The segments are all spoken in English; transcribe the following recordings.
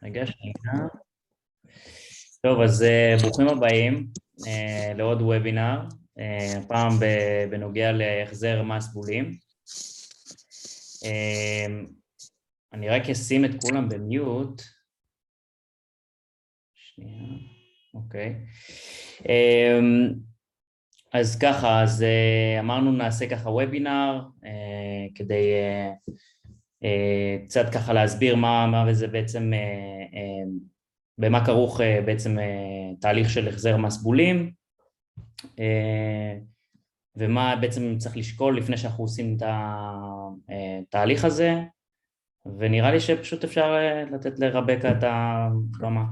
רגע, שנייה. טוב, אז ברוכים הבאים לעוד וובינר, הפעם בנוגע להחזר מס בולים. אני רק אשים את כולם במיוט. שנייה, אוקיי. אז ככה, אז אמרנו נעשה ככה וובינר, כדי קצת ככה להסביר מה וזה בעצם, במה כרוך בעצם תהליך של החזר מס בולים, ומה בעצם צריך לשקול לפני שאנחנו עושים את התהליך הזה, ונראה לי שפשוט אפשר לתת לרבקה את הבמה.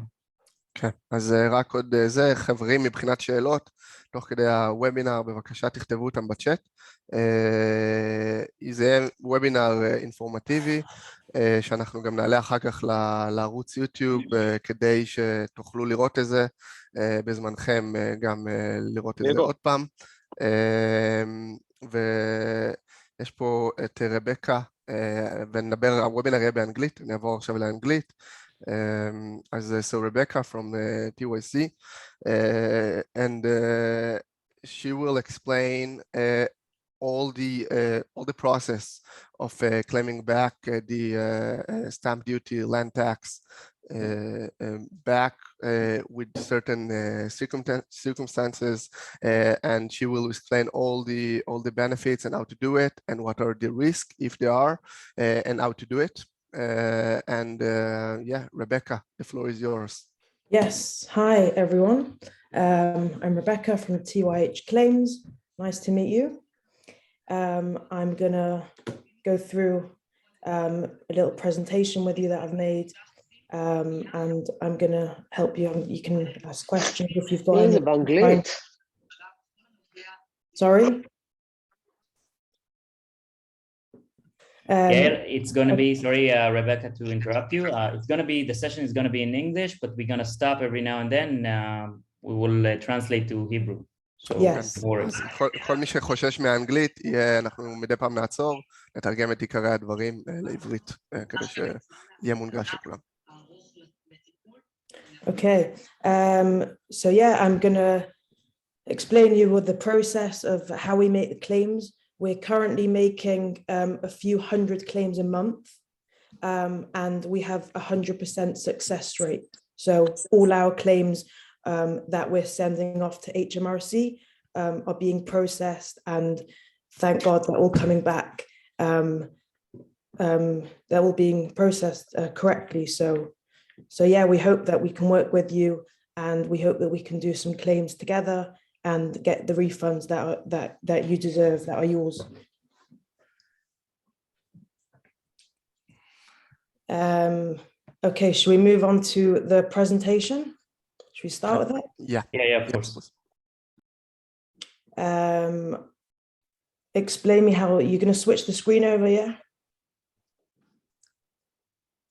כן, אז רק עוד זה, חברים מבחינת שאלות, תוך כדי הוובינר, בבקשה תכתבו אותם בצ'אט. זה יהיה וובינר אינפורמטיבי, שאנחנו גם נעלה אחר כך לערוץ יוטיוב, כדי שתוכלו לראות את זה, בזמנכם גם לראות את זה עוד פעם. ויש פה את רבקה, ונדבר, הוובינר יהיה באנגלית, אני אעבור עכשיו לאנגלית. So Rebecca from TYC, and she will explain all the process of claiming back the stamp duty, land tax, back with certain circumstances, and she will explain all the benefits and how to do it, and what are the risks if there are, and how to do it. Yeah, Rebecca, the floor is yours. Yes, hi everyone. I'm Rebecca from TYH Claims. Nice to meet you. I'm gonna go through a little presentation with you that I've made, and I'm gonna help you. You can ask questions if you've got any. Sorry. Yeah, it's going to be, sorry, Rebecca, to interrupt you. It's going to be, the session is going to be in English, but we're going to stop every now and then. We will translate to Hebrew. So, yes. כל מי שחושש מהאנגלית, אנחנו מדי פעם נעצור, נתרגם את עיקרי הדברים לעברית, כדי שיהיה מונגש לכולם. Okay, so yeah, I'm going to explain you what the process of how we make the claims. We're currently making a few hundred claims a month, and we have 100% success rate. So all our claims that we're sending off to HMRC are being processed, and thank God they're all coming back. They're all being processed correctly. So yeah, we hope that we can work with you, and we hope that we can do some claims together and get the refunds that you deserve, that are yours. Okay, should we move on to the presentation? Should we start with that? Yeah, of course. Explain me how you're going to switch the screen over, yeah?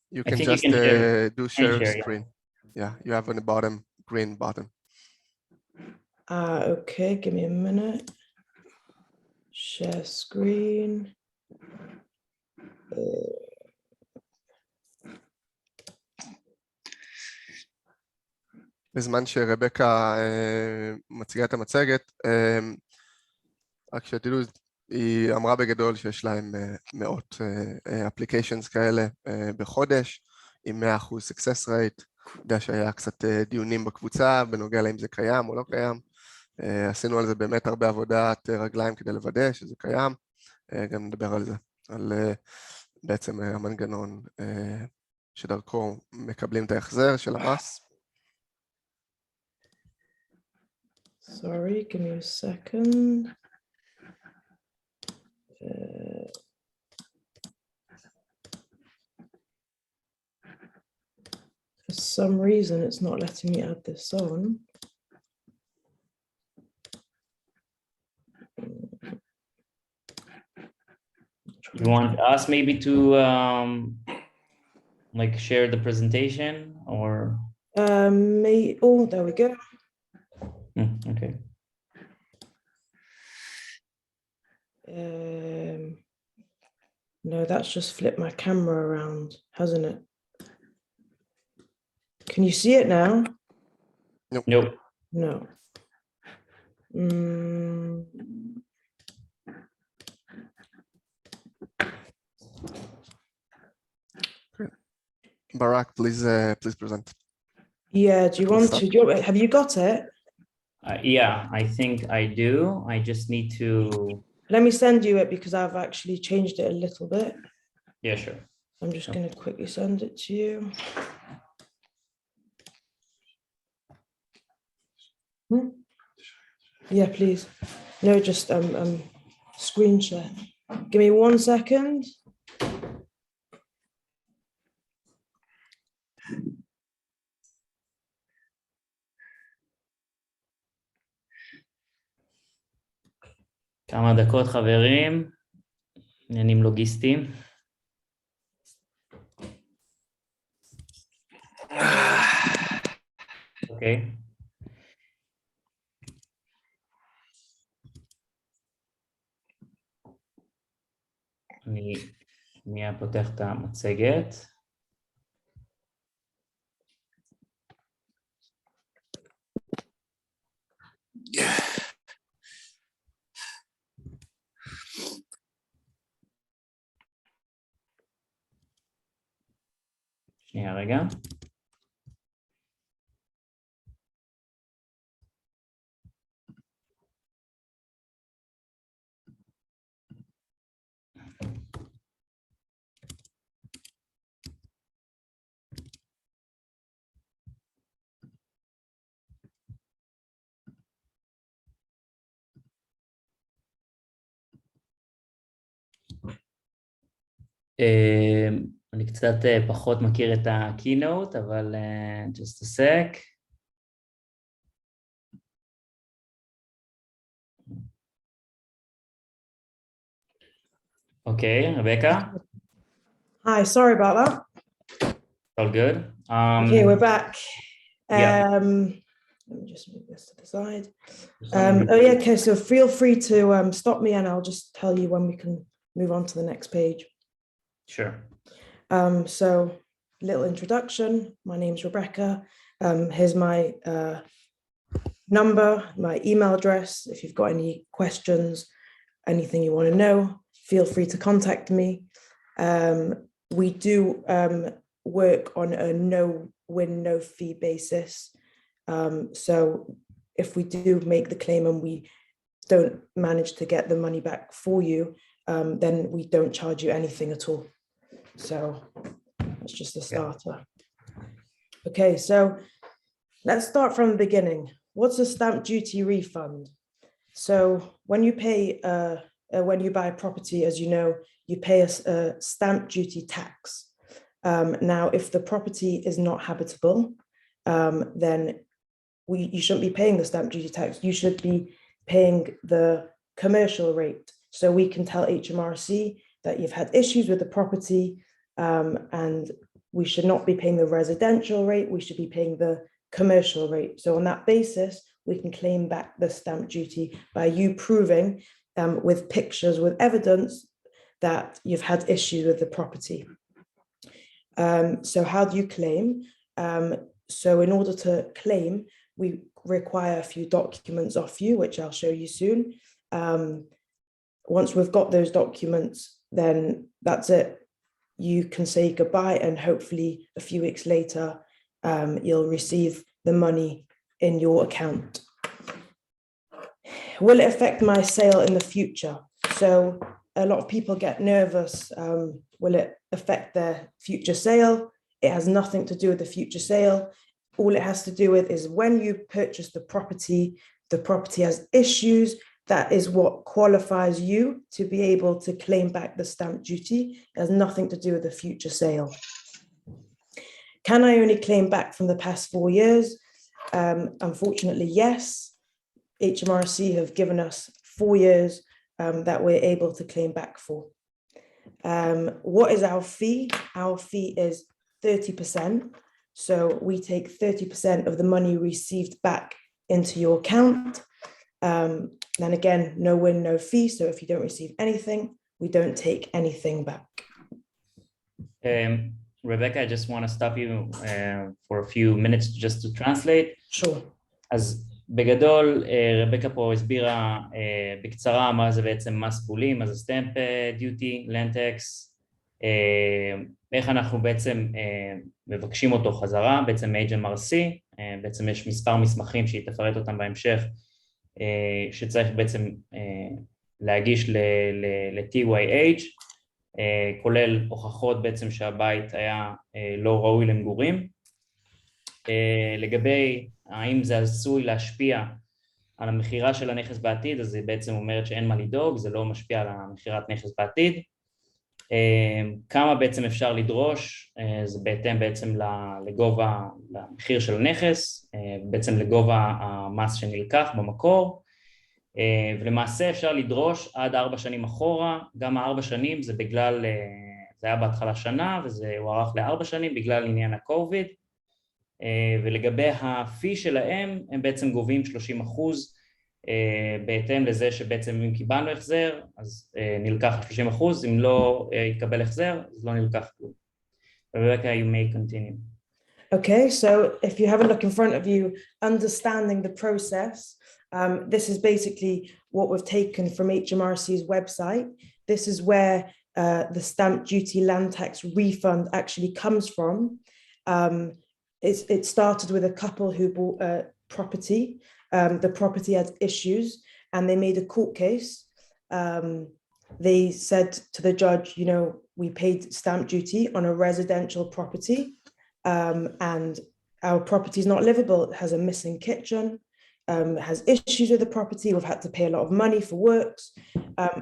You can just do share screen. Yeah, you have on the bottom, green button. Okay, give me a minute. Share screen. בזמן שרבקה מציגה את המצגת, רק שתדעו, היא אמרה בגדול שיש להם מאות אפליקיישנס כאלה בחודש, עם 100% success rate. יודע שהיה קצת דיונים בקבוצה, בנוגע לאם זה קיים או לא קיים. עשינו על זה באמת הרבה עבודת רגליים כדי לוודא שזה קיים. גם נדבר על זה, על בעצם המנגנון שדרכו מקבלים את ההחזר של המס. Sorry, give me a second. For some reason, it's not letting me add this on. You want us maybe to like share the presentation or? Oh, there we go. Okay. No, that's just flipped my camera around, hasn't it? Can you see it now? Nope. No. Barak, please present. Yeah, do you want to? Have you got it? Yeah, I think I do. I just need to. Let me send you it because I've actually changed it a little bit. Yeah, sure. I'm just going to quickly send it to you. Yeah, please. No, just screen share. Give me 1 second. כמה דקות חברים, עניינים לוגיסטיים. אוקיי. אני שנייה פותח את המצגת. שנייה רגע. אני קצת פחות מכיר את ה-keynote, אבל just a sec. Okay, Rebecca. Hi, sorry about that. All good. Okay, we're back. Yeah. Let me just move this to the side. Oh yeah, okay, so feel free to stop me and I'll just tell you when we can move on to the next page. Sure. So little introduction. My name's Rebecca. Here's my number, my email address. If you've got any questions, anything you want to know, feel free to contact me. We do work on a no-win, no-fee basis. So if we do make the claim and we don't manage to get the money back for you, then we don't charge you anything at all. So that's just a starter. Okay, so let's start from the beginning. What's a stamp duty refund? So when you pay, when you buy a property, as you know, you pay a stamp duty tax. Now, if the property is not habitable, then you shouldn't be paying the stamp duty tax. You should be paying the commercial rate. So we can tell HMRC that you've had issues with the property, and we should not be paying the residential rate. We should be paying the commercial rate. So on that basis, we can claim back the stamp duty by you proving with pictures, with evidence that you've had issues with the property. So how do you claim? So in order to claim, we require a few documents off you, which I'll show you soon. Once we've got those documents, then that's it. You can say goodbye, and hopefully a few weeks later, you'll receive the money in your account. Will it affect my sale in the future? So a lot of people get nervous. Will it affect their future sale? It has nothing to do with the future sale. All it has to do with is when you purchase the property has issues. That is what qualifies you to be able to claim back the stamp duty. It has nothing to do with the future sale. Can I only claim back from the past 4 years? Unfortunately, yes. HMRC have given us 4 years that we're able to claim back for. What is our fee? Our fee is 30%. So we take 30% of the money received back into your account. Then again, no win, no fee. So if you don't receive anything, we don't take anything back. Rebecca, I just want to stop you for a few minutes just to translate. Sure. אז בגדול, רבקה פה הסבירה בקצרה מה זה בעצם מס בולים, מה זה סטמפ דיוטי, לנטקס, איך אנחנו בעצם מבקשים אותו חזרה, בעצם HMRC, בעצם יש מספר מסמכים שהיא תפרט אותם בהמשך, שצריך בעצם להגיש ל-TYH, כולל הוכחות בעצם שהבית היה לא ראוי למגורים. לגבי האם זה עשוי להשפיע על המחירה של הנכס בעתיד, אז זה בעצם אומרת שאין מה לדאוג, זה לא משפיע על המחירת נכס בעתיד. כמה בעצם אפשר לדרוש, זה בהתאם בעצם לגובה, למחיר של הנכס, בעצם לגובה המס שנלקח במקור, ולמעשה אפשר לדרוש עד 4 שנים אחורה, גם 4 שנים זה בגלל, זה היה בהתחלה שנה וזה הוארך ל4 שנים בגלל עניין הקוביד, ולגבי הפי שלהם הם בעצם גובים 30%, בהתאם לזה שבעצם אם קיבלנו החזר אז נלקח 30%, אם לא יקבל החזר אז לא נלקח כלום. Rebecca, you may continue. Okay, so if you have a look in front of you, understanding the process, this is basically what we've taken from HMRC's website. This is where the stamp duty land tax refund actually comes from. It started with a couple who bought a property. The property had issues and they made a court case. They said to the judge, you know, we paid stamp duty on a residential property and our property is not livable. It has a missing kitchen, has issues with the property. We've had to pay a lot of money for works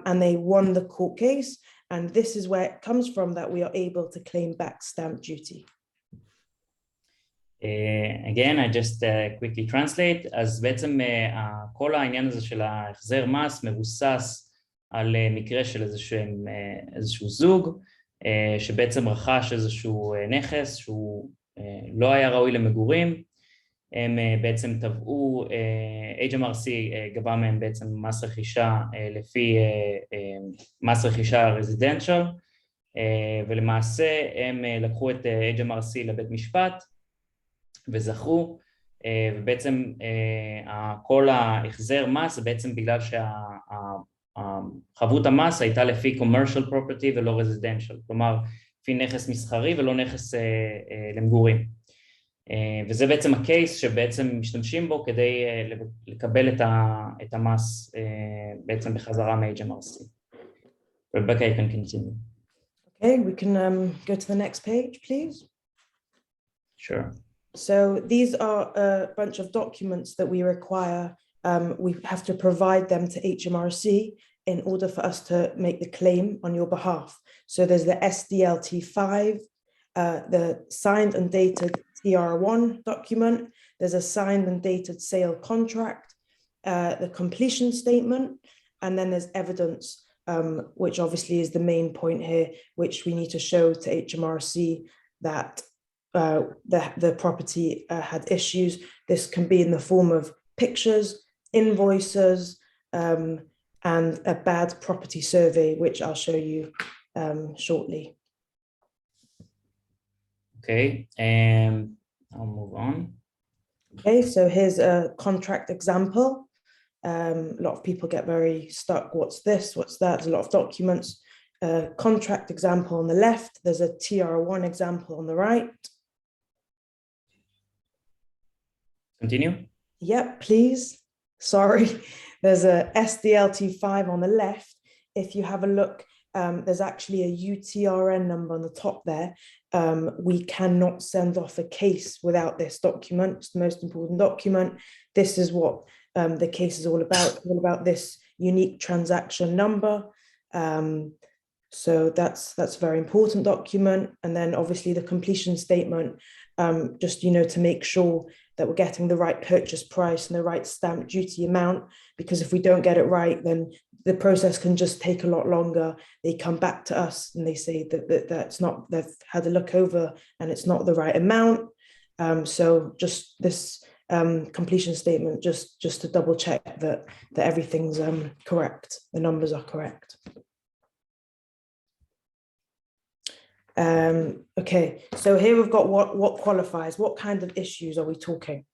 and they won the court case. And this is where it comes from that we are able to claim back stamp duty. Again, I just quickly translate. אז בעצם כל העניין הזה של ההחזר מס מבוסס על מקרה של איזשהו זוג שבעצם רכש איזשהו נכס שהוא לא היה ראוי למגורים. הם בעצם תבעו, HMRC גבה מהם בעצם מס רכישה לפי מס רכישה רזידנציאל, ולמעשה הם לקחו את HMRC לבית משפט וזכו, ובעצם כל ההחזר מס זה בעצם בגלל חבות המס הייתה לפי commercial property ולא residential, כלומר לפי נכס מסחרי ולא נכס למגורים, וזה בעצם הקייס שבעצם משתמשים בו כדי לקבל את המס בעצם בחזרה מ-HMRC. Rebecca, you can continue. Okay, we can go to the next page, please. Sure. So these are a bunch of documents that we require. We have to provide them to HMRC in order for us to make the claim on your behalf. So there's the Sdlt 5, the signed and dated TR1 document. There's a signed and dated sale contract, the completion statement, and then there's evidence, which obviously is the main point here, which we need to show to HMRC that the property had issues. This can be in the form of pictures, invoices, and a bad property survey, which I'll show you shortly. Okay, I'll move on. Okay, so here's a contract example. A lot of people get very stuck. What's this? What's that? There's a lot of documents. Contract example on the left. There's a TR1 example on the right. Continue. Yep, please. Sorry. There's a Sdlt 5 on the left. If you have a look, there's actually a UTRN number on the top there. We cannot send off a case without this document. It's the most important document. This is what the case is all about this unique transaction number. So that's a very important document. And then obviously the completion statement, just, you know, to make sure that we're getting the right purchase price and the right stamp duty amount, because if we don't get it right, then the process can just take a lot longer. They come back to us and they say that's not, they've had a look over and it's not the right amount. So just this completion statement, just to double check that everything's correct, the numbers are correct. Okay, so here we've got what qualifies. What kind of issues are we talking?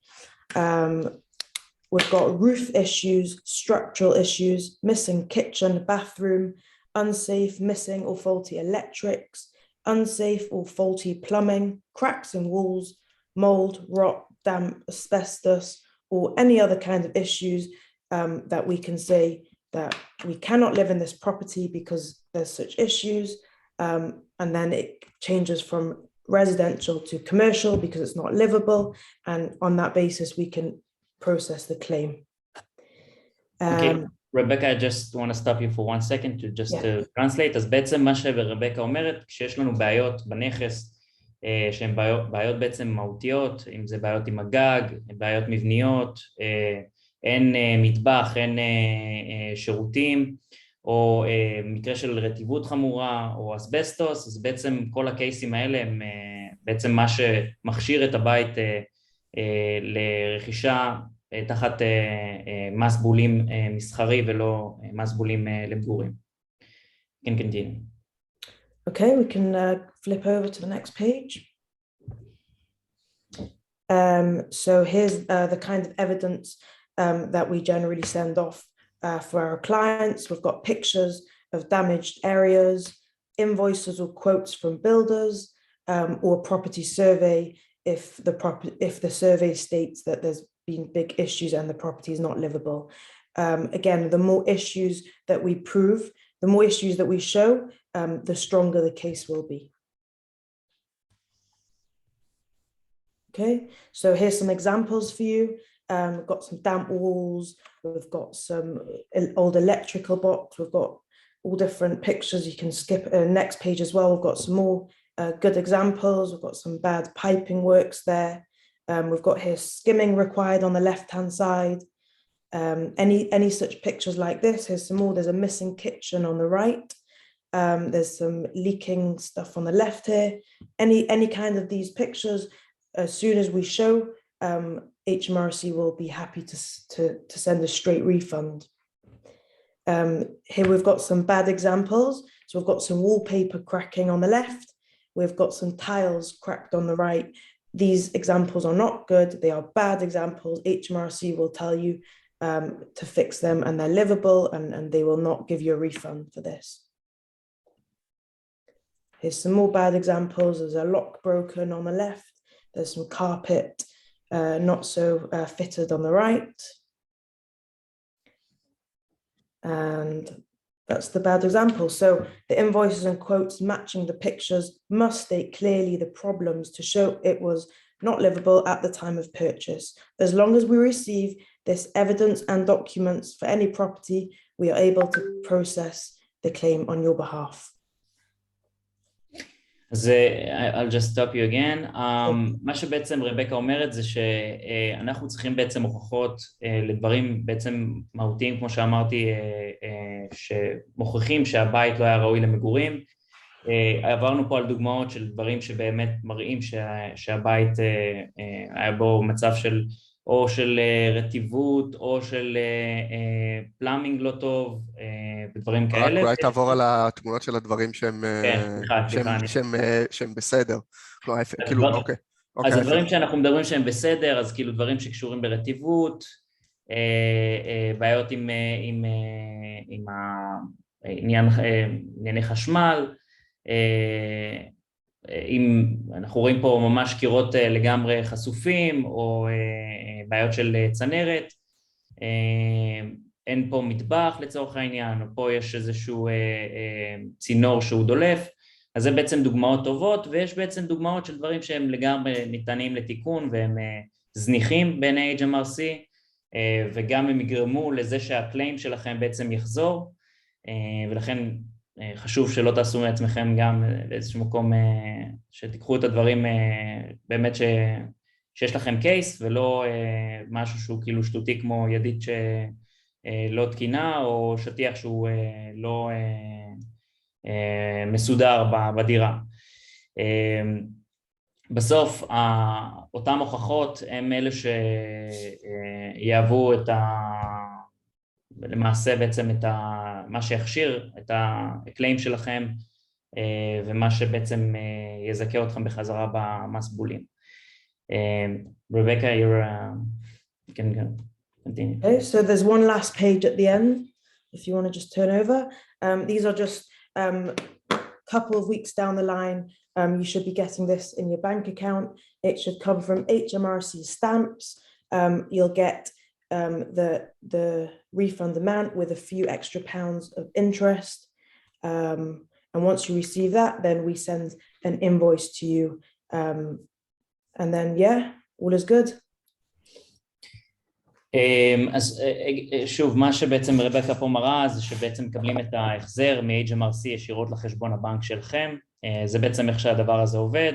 We've got roof issues, structural issues, missing kitchen, bathroom, unsafe, missing or faulty electrics, unsafe or faulty plumbing, cracks in walls, mold, rot, damp, asbestos, or any other kind of issues that we can say that we cannot live in this property because there's such issues. And then it changes from residential to commercial because it's not livable. And on that basis, we can process the claim. Okay, Rebecca, I just want to stop you for 1 second to translate. אז בעצם מה שרבקה אומרת, כשיש לנו בעיות בנכס, שהן בעיות בעצם מהותיות, אם זה בעיות עם הגג, בעיות מבניות, אין מטבח, אין שירותים, או מקרה של רטיבות חמורה, או אסבסטוס, אז בעצם כל הקייסים האלה הם בעצם מה שמכשיר את הבית לרכישה תחת מס בולים מסחרי ולא מס בולים למגורים. can continue. Okay, we can flip over to the next page. So here's the kind of evidence that we generally send off for our clients. We've got pictures of damaged areas, invoices or quotes from builders, or property survey if the survey states that there's been big issues and the property is not livable. Again, the more issues that we prove, the more issues that we show, the stronger the case will be. Okay, so here's some examples for you. We've got some damp walls, we've got some old electrical box, we've got all different pictures. You can skip next page as well. We've got some more good examples. We've got some bad piping works there. We've got here skimming required on the left-hand side. Any such pictures like this. Here's some more. There's a missing kitchen on the right. There's some leaking stuff on the left here. Any kind of these pictures, as soon as we show, HMRC will be happy to send a straight refund. Here we've got some bad examples. So we've got some wallpaper cracking on the left. We've got some tiles cracked on the right. These examples are not good. They are bad examples. HMRC will tell you to fix them and they're livable, and they will not give you a refund for this. Here's some more bad examples. There's a lock broken on the left. There's some carpet not so fitted on the right. And that's the bad example. So the invoices and quotes matching the pictures must state clearly the problems to show it was not livable at the time of purchase. As long as we receive this evidence and documents for any property, we are able to process the claim on your behalf. אז I'll just stop you again. מה שבעצם רבקה אומרת זה שאנחנו צריכים בעצם הוכחות לדברים בעצם מהותיים, כמו שאמרתי, שמוכיחים שהבית לא היה ראוי למגורים. עברנו פה על דוגמאות של דברים שבאמת מראים שהבית היה בו מצב של או של רטיבות או של פלאמינג לא טוב ודברים כאלה. אולי תעבור על התמונות של הדברים שהם בסדר. אז הדברים שאנחנו מדברים שהם בסדר, אז כאילו דברים שקשורים ברטיבות, בעיות עם ענייני חשמל, אם אנחנו רואים פה ממש קירות לגמרי חשופים או בעיות של צנרת, אין פה מטבח לצורך העניין, או פה יש איזשהו צינור שהוא דולף, אז זה בעצם דוגמאות טובות, ויש בעצם דוגמאות של דברים שהם לגמרי ניתנים לתיקון והם זניחים בעיני HMRC, וגם הם יגרמו לזה שהקליים שלכם בעצם יחזור, ולכן חשוב שלא תעשו מעצמכם גם באיזשהו מקום שתיקחו את הדברים באמת שיש לכם קייס, ולא משהו שהוא כאילו שטותי כמו ידית שלא תקינה, או שטיח שהוא לא מסודר בדירה. בסוף אותם הוכחות הם אלה שיהוו את למעשה בעצם את מה שיכשיר את הקליים שלכם ומה שבעצם יזכה אתכם בחזרה במס בולים. Rebecca, you can continue. Okay, so there's one last page at the end, if you want to just turn over. These are just couple of weeks down the line. You should be getting this in your bank account. It should come from HMRC stamps. You'll get the refund amount with a few extra pounds of interest. And once you receive that, then we send an invoice to you. And then, yeah, all is good. אז שוב, מה שבעצם רבקה פה מראה זה שבעצם מקבלים את ההחזר מ-HMRC ישירות לחשבון הבנק שלכם. זה בעצם איך שהדבר הזה עובד.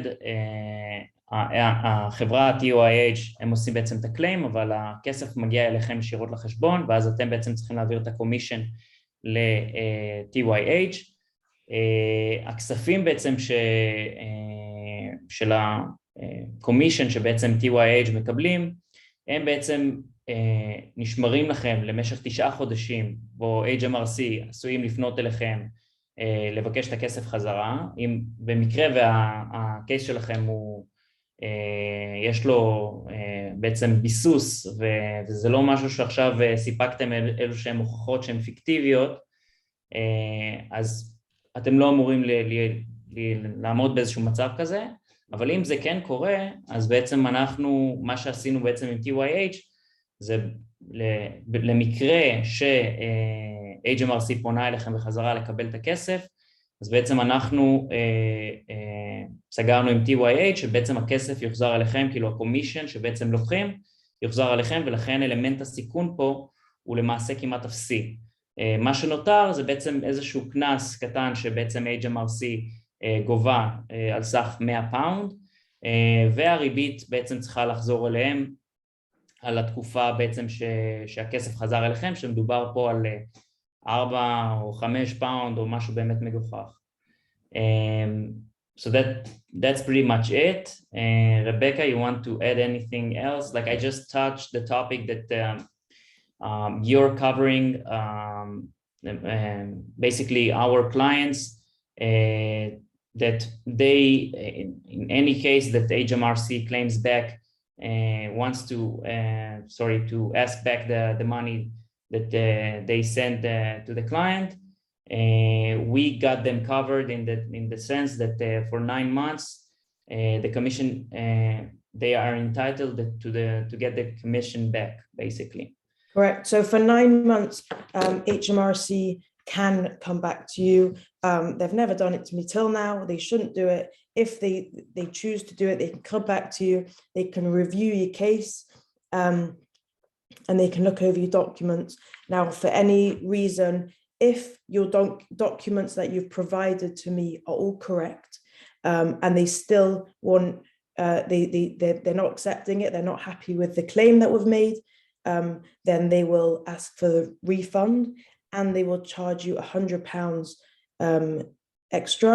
החברה TOIH הם עושים בעצם את הקליים, אבל הכסף מגיע אליכם ישירות לחשבון, ואז אתם בעצם צריכים להעביר את הקומישן ל-TYH. הכספים בעצם של הקומישן שבעצם TYH מקבלים, הם בעצם נשמרים לכם למשך 9 חודשים, בו HMRC עשויים לפנות אליכם לבקש את הכסף חזרה. אם במקרה והקייס שלכם הוא, יש לו בעצם ביסוס, וזה לא משהו שעכשיו סיפקתם אלו שהן הוכחות שהן פיקטיביות, אז אתם לא אמורים לעמוד באיזשהו מצב כזה. אבל אם זה כן קורה, אז בעצם אנחנו, מה שעשינו בעצם עם TYH, זה למקרה ש-HMRC פונה אליכם בחזרה לקבל את הכסף, אז בעצם אנחנו סגרנו עם TYH, שבעצם הכסף יוחזר אליכם, כאילו הקומישן שבעצם לוקחים, יוחזר אליכם, ולכן אלמנט הסיכון פה הוא למעשה כמעט אפסי. מה שנותר זה בעצם איזשהו קנס קטן שבעצם HMRC גובה על סך 100 פאונד, והריבית בעצם צריכה לחזור אליהם על התקופה בעצם שהכסף חזר אליכם, שמדובר פה על 4 או 5 פאונד או משהו באמת מגוחך. So that's pretty much it. Rebecca, you want to add anything else? Like I just touched the topic that you're covering, basically our clients, that they, in any case that HMRC claims back, wants to, to ask back the money that they sent to the client, we got them covered in the sense that for 9 months, the commission, they are entitled to get the commission back, basically. Correct. So for 9 months, HMRC can come back to you. They've never done it to me till now. They shouldn't do it. If they choose to do it, they can come back to you. They can review your case, and they can look over your documents. Now, for any reason, if your documents that you've provided to me are all correct, and they still want, they're not accepting it, they're not happy with the claim that we've made, then they will ask for the refund, and they will charge you £100 extra.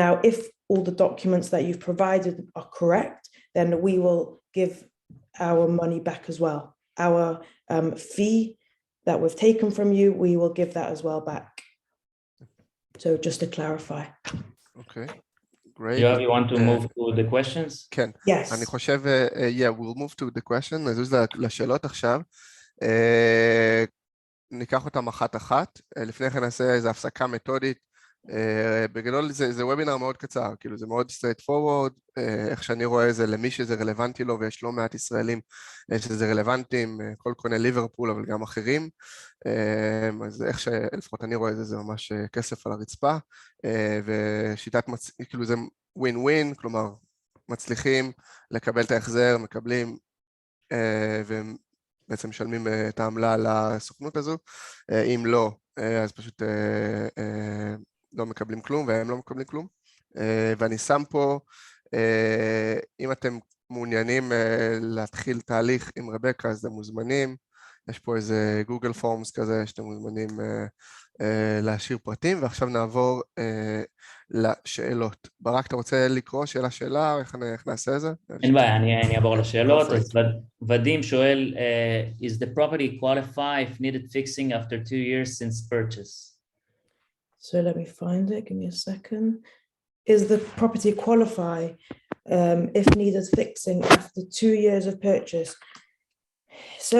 Now, if all the documents that you've provided are correct, then we will give our money back as well. Our fee that we've taken from you, we will give that as well back. So just to clarify. Okay, great. You want to move to the questions? כן. Yes. אני חושב, yeah, we'll move to the question, נזוז לשאלות עכשיו. ניקח אותם אחת-אחת, לפני כן נעשה איזו הפסקה מתודית. בגדול זה וובינר מאוד קצר, כאילו זה מאוד straight forward, איך שאני רואה זה למי שזה רלוונטי לו, ויש לא מעט ישראלים שזה רלוונטיים, כל קונה ליברפול אבל גם אחרים, אז איך שלפחות אני רואה זה ממש כסף על הרצפה, ושיטת, כאילו זה ווין ווין, כלומר מצליחים לקבל את ההחזר, מקבלים, ובעצם משלמים את העמלה לסוכנות הזו, אם לא, אז פשוט לא מקבלים כלום, והם לא מקבלים כלום. ואני שם פה, אם אתם מעוניינים להתחיל תהליך עם רבקה, אז אתם מוזמנים. יש פה איזה גוגל פורמס כזה, שאתם מוזמנים להשאיר פרטים, ועכשיו נעבור לשאלות. ברק, אתה רוצה לקרוא שאלה, איך נעשה את זה? אין בעיה, אני אעבור לשאלות. אז ודים שואל, is the property qualify if needed fixing after 2 years since purchase? So let me find it, give me a second. Is the property qualify if needed fixing after 2 years of purchase? So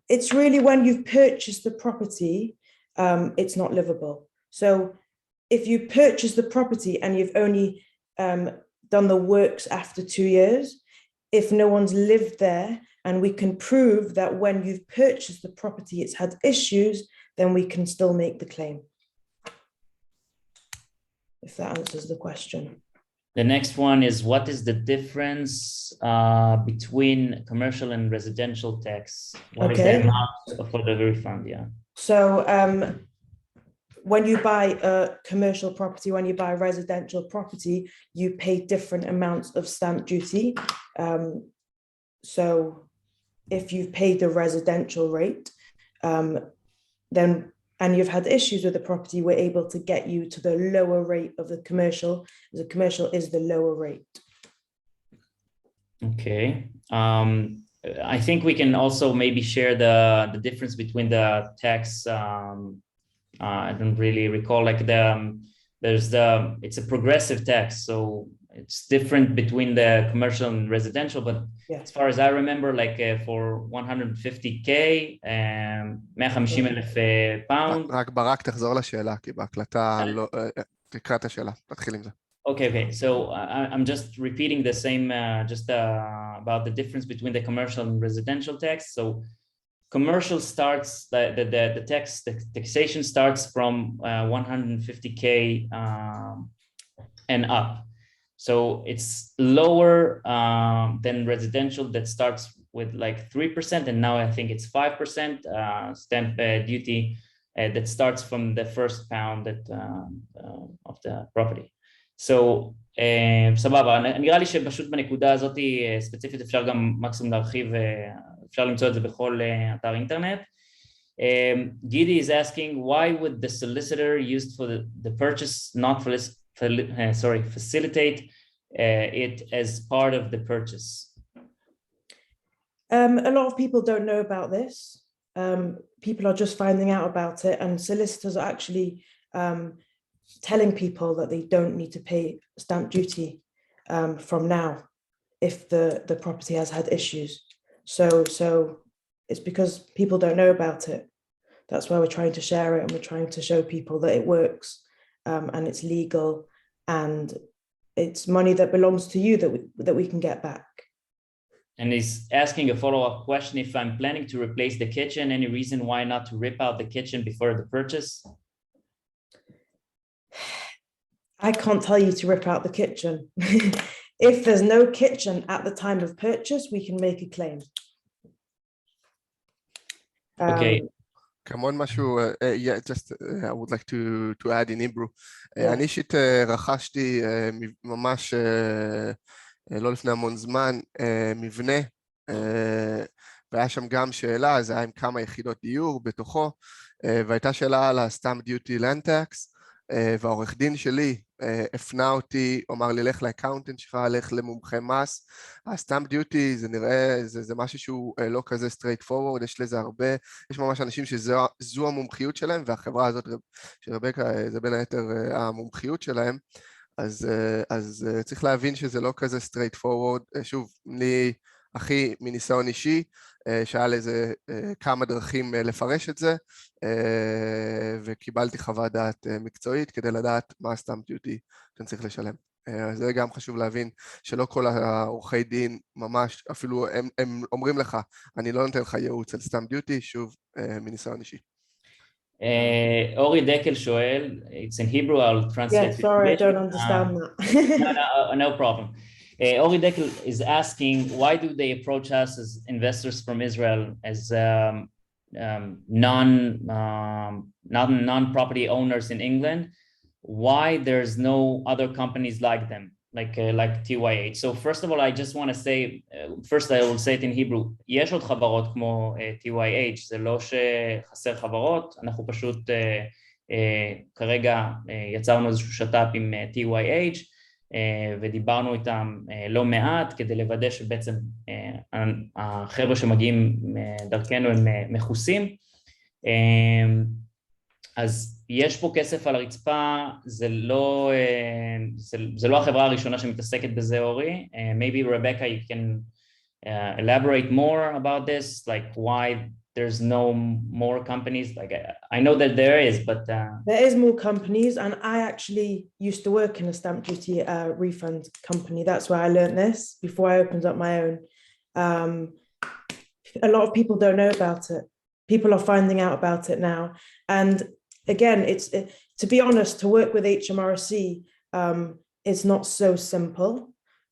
it's really when you've purchased the property, it's not livable. So if you purchase the property and you've only done the works after 2 years, if no one's lived there and we can prove that when you've purchased the property it's had issues, then we can still make the claim. If that answers the question. The next one is, what is the difference between commercial and residential tax? What is the amount for the refund? Yeah. So when you buy a commercial property, when you buy a residential property, you pay different amounts of stamp duty. So if you've paid the residential rate, then and you've had issues with the property, we're able to get you to the lower rate of the commercial. The commercial is the lower rate. Okay. I think we can also maybe share the difference between the tax. I don't really recall, like it's a progressive tax, so it's different between the commercial and residential, but as far as I remember, like for 150K, 150,000 pound. רק ברק תחזור לשאלה, כי בהקלטה לא, תקרא את השאלה, תתחיל עם זה. Okay, so I'm just repeating the same, about the difference between the commercial and residential tax. So commercial starts, the taxation starts from 150K and up. So it's lower than residential that starts with like 3%, and now I think it's 5% stamp duty that starts from the first pound of the property. So סבבה, נראה לי שפשוט בנקודה הזאת ספציפית אפשר גם מקסימום להרחיב, אפשר למצוא את זה בכל אתר אינטרנט. Gidi is asking, why would the solicitor used for the purchase not facilitate it as part of the purchase? A lot of people don't know about this. People are just finding out about it, and solicitors are actually telling people that they don't need to pay stamp duty from now if the property has had issues. So it's because people don't know about it. That's why we're trying to share it, and we're trying to show people that it works and it's legal and it's money that belongs to you that we can get back. And he's asking a follow-up question, if I'm planning to replace the kitchen, any reason why not to rip out the kitchen before the purchase? I can't tell you to rip out the kitchen. If there's no kitchen at the time of purchase, we can make a claim. Okay. Come on, משהו, yeah, just I would like to add in Hebrew. אני אישית רכשתי ממש לא לפני המון זמן מבנה, והיה שם גם שאלה, זה היה עם כמה יחידות דיור בתוכו, והייתה שאלה על ה-stamp duty land tax, והעורך דין שלי הפנה אותי, אמר לי, לך לאקאונטנט שלך, לך למומחה מס. ה-stamp duty זה נראה, זה משהו שהוא לא כזה straight forward, יש לזה הרבה, יש ממש אנשים שזו המומחיות שלהם, והחברה הזאת של רבקה זה בין היתר המומחיות שלהם, אז צריך להבין שזה לא כזה straight forward. שוב, לי אחי מניסיון אישי, שהיה לזה כמה דרכים לפרש את זה, וקיבלתי חוות דעת מקצועית כדי לדעת מה הסטאמפ דיוטי שאני צריך לשלם. אז זה גם חשוב להבין שלא כל העורכי דין ממש, אפילו הם אומרים לך, אני לא נותן לך ייעוץ על סטאמפ דיוטי, שוב מניסיון אישי. אורי דקל שואל, it's in Hebrew, I'll translate. Yeah, sorry, I don't understand that. No problem. Ori Dekel is asking, why do they approach us as investors from Israel as non-property owners in England? Why there's no other companies like them, like TYH? So first of all, I just want to say, first I will say it in Hebrew, יש עוד חברות כמו TYH, זה לא שחסר חברות, אנחנו פשוט כרגע יצרנו איזשהו שת"פ עם TYH, ודיברנו איתם לא מעט כדי לוודא שבעצם החבר'ה שמגיעים דרכנו הם מכוסים. אז יש פה כסף על הרצפה, זה לא החברה הראשונה שמתעסקת בזה, אורי. Maybe Rebecca, you can elaborate more about this, like why there's no more companies. Like I know that there is, but there is more companies, and I actually used to work in a stamp duty refund company. That's where I learned this before I opened up my own. A lot of people don't know about it. People are finding out about it now, and again, to be honest, to work with HMRC, it's not so simple.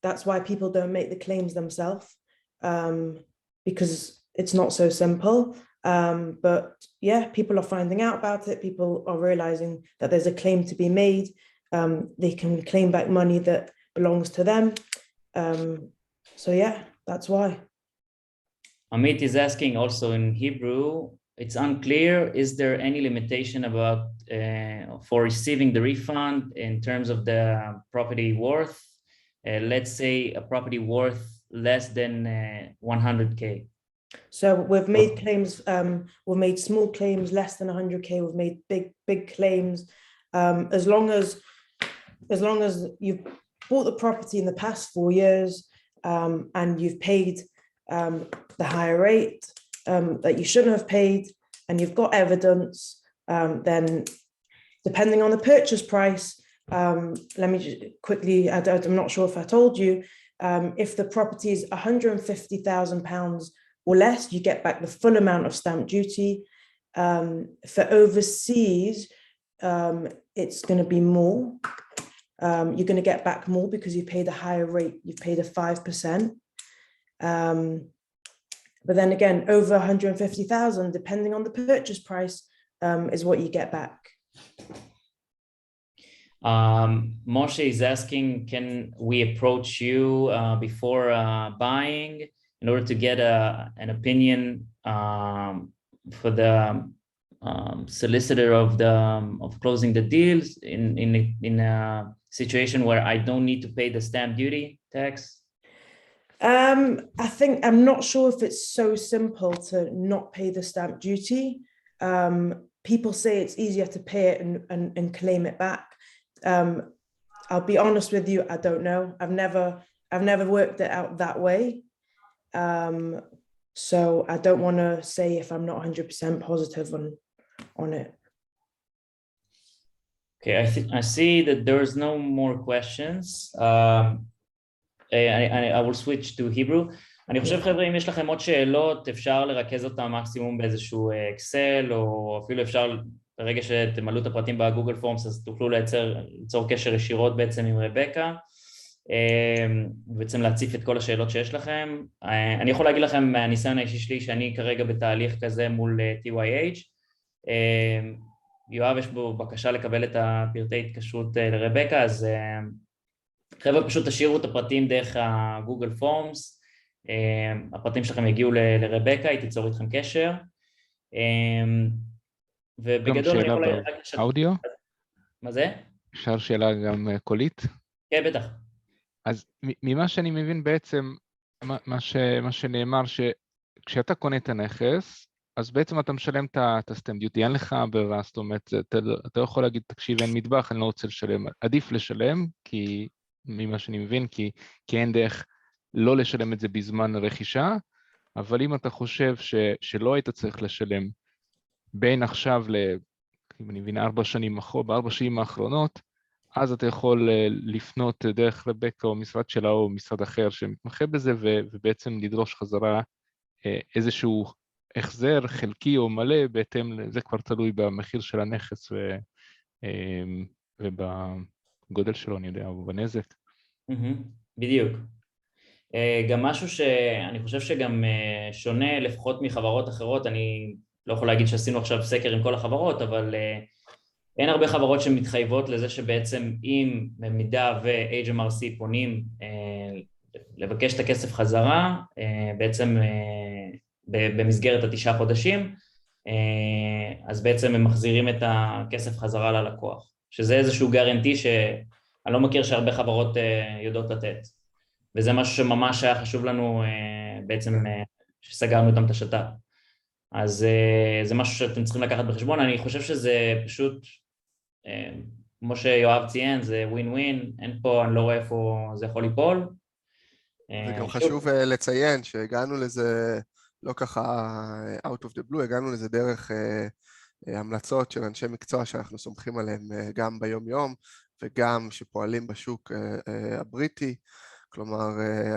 That's why people don't make the claims themselves, because it's not so simple. But yeah, people are finding out about it. People are realizing that there's a claim to be made. They can claim back money that belongs to them. So yeah, that's why. Amit is asking also in Hebrew, it's unclear, is there any limitation about for receiving the refund in terms of the property worth? Let's say a property worth less than 100K. So we've made claims, we've made small claims less than 100K, we've made big claims. As long as you've bought the property in the past 4 years, and you've paid the higher rate that you shouldn't have paid, and you've got evidence, then depending on the purchase price, let me just quickly, I'm not sure if I told you, if the property is £150,000 or less, you get back the full amount of stamp duty. For overseas, it's going to be more. You're going to get back more because you paid a higher rate. You've paid a 5%. But then again, over 150,000, depending on the purchase price, is what you get back. Moshe is asking, can we approach you before buying in order to get an opinion for the solicitor of closing the deals in a situation where I don't need to pay the stamp duty tax? I think, I'm not sure if it's so simple to not pay the stamp duty. People say it's easier to pay it and claim it back. I'll be honest with you, I don't know. I've never worked it out that way. So I don't want to say if I'm not 100% positive on it. Okay, I see that there's no more questions. I will switch to Hebrew. אני חושב, חבר'ה, אם יש לכם עוד שאלות, אפשר לרכז אותם מקסימום באיזשהו אקסל, או אפילו אפשר, ברגע שתמלאו את הפרטים בגוגל פורמס, אז תוכלו ליצור קשר ישירות בעצם עם רבקה, ובעצם להציף את כל השאלות שיש לכם. אני יכול להגיד לכם מהניסיון האישי שלי, שאני כרגע בתהליך כזה מול TYH, יואב יש בו בקשה לקבל את הפרטי התקשרות לרבקה, אז חבר'ה פשוט תשאירו את הפרטים דרך הגוגל פורמס, הפרטים שלכם יגיעו לרבקה, היא תיצור איתכם קשר, ובגדול אני יכול להגיד... אודיו? מה זה? אפשר שאלה גם קולית? כן, בטח. אז ממה שאני מבין בעצם, מה שנאמר, שכשאתה קונה את הנכס, אז בעצם אתה משלם את הסטמפ דיוטי, אין לך ברירה, זאת אומרת, אתה יכול להגיד, תקשיב, אין מטבח, אני לא רוצה לשלם, עדיף לשלם, כי ממה שאני מבין, כי אין דרך לא לשלם את זה בזמן רכישה, אבל אם אתה חושב שלא היית צריך לשלם בין עכשיו אם אני מבין 4 שנים אחורה, ב4 שנים האחרונות, אז אתה יכול לפנות דרך רבקה או משרד שלה או משרד אחר שמתמחה בזה, ובעצם לדרוש חזרה איזשהו החזר חלקי או מלא, בהתאם לזה כבר תלוי במחיר של הנכס ובגודל שלו, אני יודע, או בנזק. בדיוק. גם משהו שאני חושב שגם שונה לפחות מחברות אחרות, אני לא יכול להגיד שעשינו עכשיו סקר עם כל החברות, אבל אין הרבה חברות שמתחייבות לזה שבעצם אם במידה ו-HMRC פונים לבקש את הכסף חזרה, בעצם במסגרת 9 חודשים, אז בעצם הם מחזירים את הכסף חזרה ללקוח, שזה איזשהו גרנטי שאני לא מכיר שהרבה חברות יודעות לתת, וזה משהו שממש היה חשוב לנו בעצם שסגרנו איתם את השת"פ. אז זה משהו שאתם צריכים לקחת בחשבון. אני חושב שזה פשוט כמו שיואב ציין, זה ווין ווין, אין פה, אני לא רואה איפה זה יכול ליפול. וגם חשוב לציין שהגענו לזה לא ככה out of the blue, הגענו לזה דרך המלצות של אנשי מקצוע שאנחנו סומכים עליהם גם ביום יום, וגם שפועלים בשוק הבריטי. כלומר,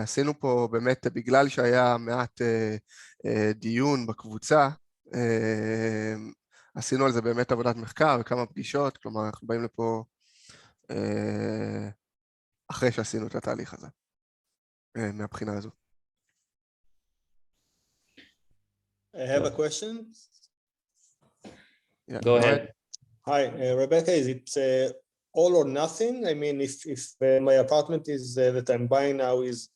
עשינו פה באמת, בגלל שהיה מעט דיון בקבוצה, עשינו על זה באמת עבודת מחקר וכמה פגישות, כלומר, אנחנו באים לפה אחרי שעשינו את התהליך הזה, מהבחינה הזו. I have a question. Yeah. Go ahead. Hi, Rebecca, is it all or nothing? I mean, if my apartment is that I'm buying now is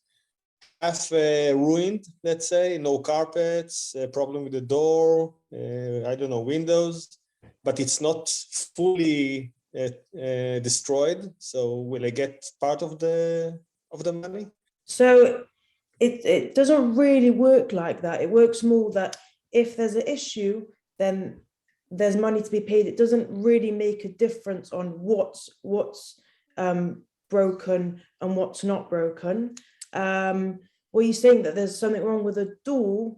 half ruined, let's say, no carpets, problem with the door, I don't know, windows, but it's not fully destroyed. So will I get part of the money? So it doesn't really work like that. It works more that if there's an issue, then there's money to be paid. It doesn't really make a difference on what's broken and what's not broken. Were you saying that there's something wrong with a door?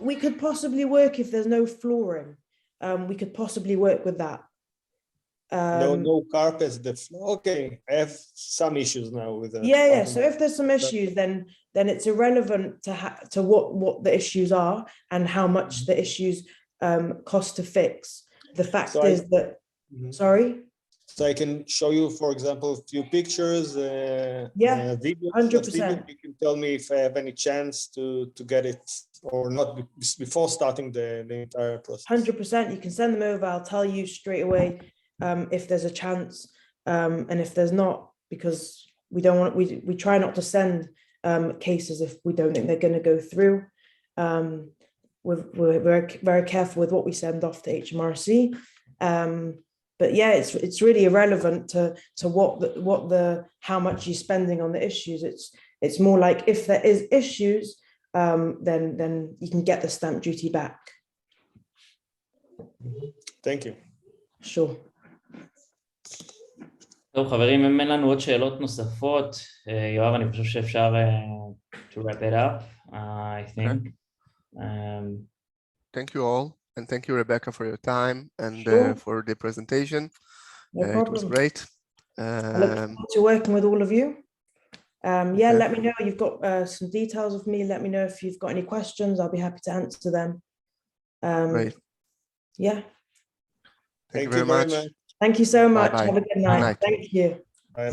We could possibly work if there's no flooring. We could possibly work with that. No carpets, the floor. Okay, I have some issues now with that. Yeah. So if there's some issues, then it's irrelevant to what the issues are and how much the issues cost to fix. The fact is that. Sorry. So I can show you, for example, a few pictures. Videos. 100%. You can tell me if I have any chance to get it or not before starting the entire process. 100%. You can send them over. I'll tell you straight away. If there's a chance, and if there's not, because we don't want, we try not to send cases if we don't think they're going to go through. We're very, very careful with what we send off to HMRC. But yeah, it's really irrelevant to how much you're spending on the issues. It's more like if there is issues, then you can get the stamp duty back. Thank you. Sure. טוב חברים, אם אין לנו עוד שאלות נוספות, יואב, אני חושב שאפשר to wrap it up, I think. Thank you all, and thank you Rebecca for your time and Sure. for the presentation. No problem. It was great. I look forward to working with all of you. Yeah, let me know. You've got some details of me. Let me know if you've got any questions. I'll be happy to answer them. Great. Yeah. Thank you very much. Thank you so much. Bye-bye. Have a good night. Good night. Thank you. Bye.